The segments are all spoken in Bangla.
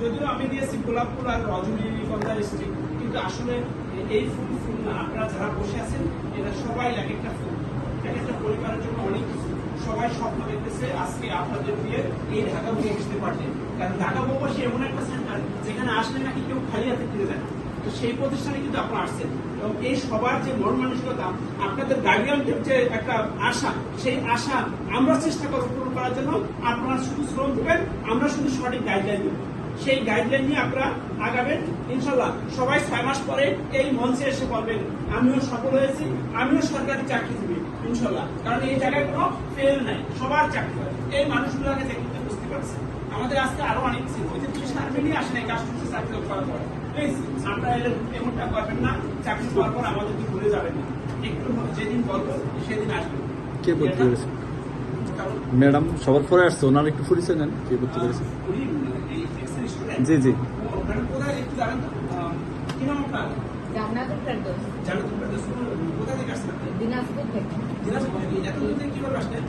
যদিও আমি দিয়েছি গোলাপ ফুল আর রজনীগন্ধা স্টিক, কিন্তু আসলে এই ফুল না, আপনারা যারা বসে আছেন এটা সবাই এক একটা ফুল, এক একটা পরিবারের জন্য অনেক কিছু। সবাই স্বপ্ন দেখতেছে আজকে আপনাদের দিয়ে এই ঢাকা বুকে আসতে পারলে, কারণ ঢাকা প্রবাসী এমন একটা সেন্টার যেখানে আসলে নাকি কেউ খালি হাতে ফিরে যায় না। তো সেই প্রতিষ্ঠানে কিন্তু আপনারা আসছেন, এবং এই সবার যে মন মানসিকতা, আপনাদের গার্ডিয়ানদের যে একটা আশা, সেই আশা আমরা চেষ্টা করব পূরণ করার জন্য। আপনারা শুধু শ্রম দেবেন, আমরা শুধু সঠিক গাইডলাইন দেব। সেই গাইডলাইন নিয়ে আপনারা আগাবেন ইনশাল্লাহ। সবাই 6 মাস পরে এই মঞ্চে এসে বলবেন আমিও সফল হয়েছি, আমিও সরকারি চাকরিজীবী ইনশাল্লাহ। কারণ এই জায়গায় কোনো ফেল নাই, সবার চাকরি হয়। এই মানুষগুলোকে দেখতে বুঝতে পারছে। আমাদের আজকে আরো অনেক ছিল, ওই যে 30 মিলিয়ে আসেন এই কাজ করছে চাকরি করার পরে। প্লিজ আপনারা এমনটা করবেন না, চাকরি পাওয়ার পর আমাদেরকে ভুলে যাবেন না। একটু যেদিন বলবো সেদিন আসবেন। কে ভর্তি করেছে ম্যাডাম? সবার পরে আসছে, ওনার একটু পরিচয় নেন। কে ভর্তি করেছে? জি জি। কোথায় একটু জানেন তো, কি নাম আপনার? জান্নাতুল ফেরদৌস। জান্নাতুল ফেরদৌস। কোথা থেকে আসছেন? দিনাজপুর থেকে। দিনাজপুর থেকে। এতদিন থেকে কিভাবে আসলেন?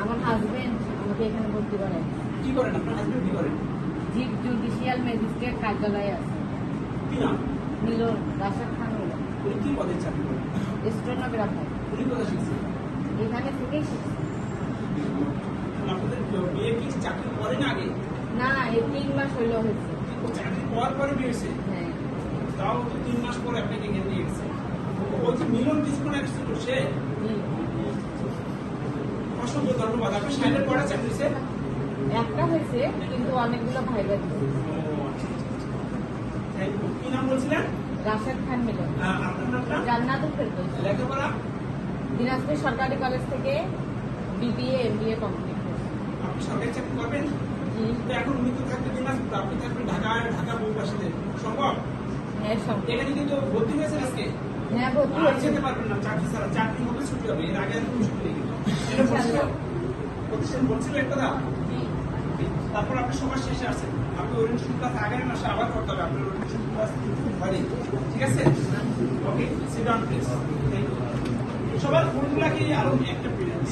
আমার হাজবেন্ড আমাকে এখানে ভর্তি করেন। কি করেন আপনার হাজবেন্ড? কি করেন? চিফ জুডিশিয়াল ম্যাজিস্ট্রেট কার্যালয়ে আছে। কি নাম? মিলন, রাশেদ খান মিলন। উনি কি পদে চাকরি করেন? স্টেনোগ্রাফার। উনি কোথায় শিখছেন? এখানে থেকেই শিখছি। আপনাদের বিয়ে কি চাকরি করেন আগে? না, এই 3 মাস হইলো হয়েছে। চাকরি পাওয়ার পরে বিয়ে হয়েছে? হ্যাঁ। তাও তো 3 মাস পরে আপনাকে এখানে নিয়ে গেছে। বলছি মিলন কিছুক্ষণ আগে ছিল সে। জি। অসংখ্য ধন্যবাদ। আপনার সাইডের পরে চাকরি হয়েছে? একটা হয়েছে, কিন্তু অনেকগুলো ভাইবা দিচ্ছে। কি নাম বলছিলেন? রাশেদ খান মিলন। আপনার নামটা? জান্নাতুল ফেরদৌস। লেখাপড়া? দিনাজপুর সরকারি কলেজ থেকে BBA MBA কমপ্লিট করেছি। আপনি সরকারি চাকরি করবেন? জি। তো এখন উনি তো থাকবে দিনাজপুর, আপনি থাকবেন ঢাকা বউবাসীতে, সম্ভব? হ্যাঁ, সব। এখানে কিন্তু ভর্তি হয়েছে আজকে। হ্যাঁ, ভর্তি আর হয়েছে। যেতে পারবেন না চাকরি ছাড়া, চাকরি হবে ছুটি হবে, এর আগে আর কোনো ছুটি নেই কিন্তু। এটা বলছিল প্রতিষ্ঠান বলছিল এক কথা। জি। তারপর আপনি সবার শেষে আসেন, আপনি ওরিয়েন্টেশন ক্লাস আগামী মাসে আবার করতে হবে, আপনার ওরিয়েন্টেশন ক্লাস হয়নি, ঠিক আছে? ওকে, সিট ডাউন প্লিজ। সবার ফোনগুলা কি আরো একটা পিরিয়ড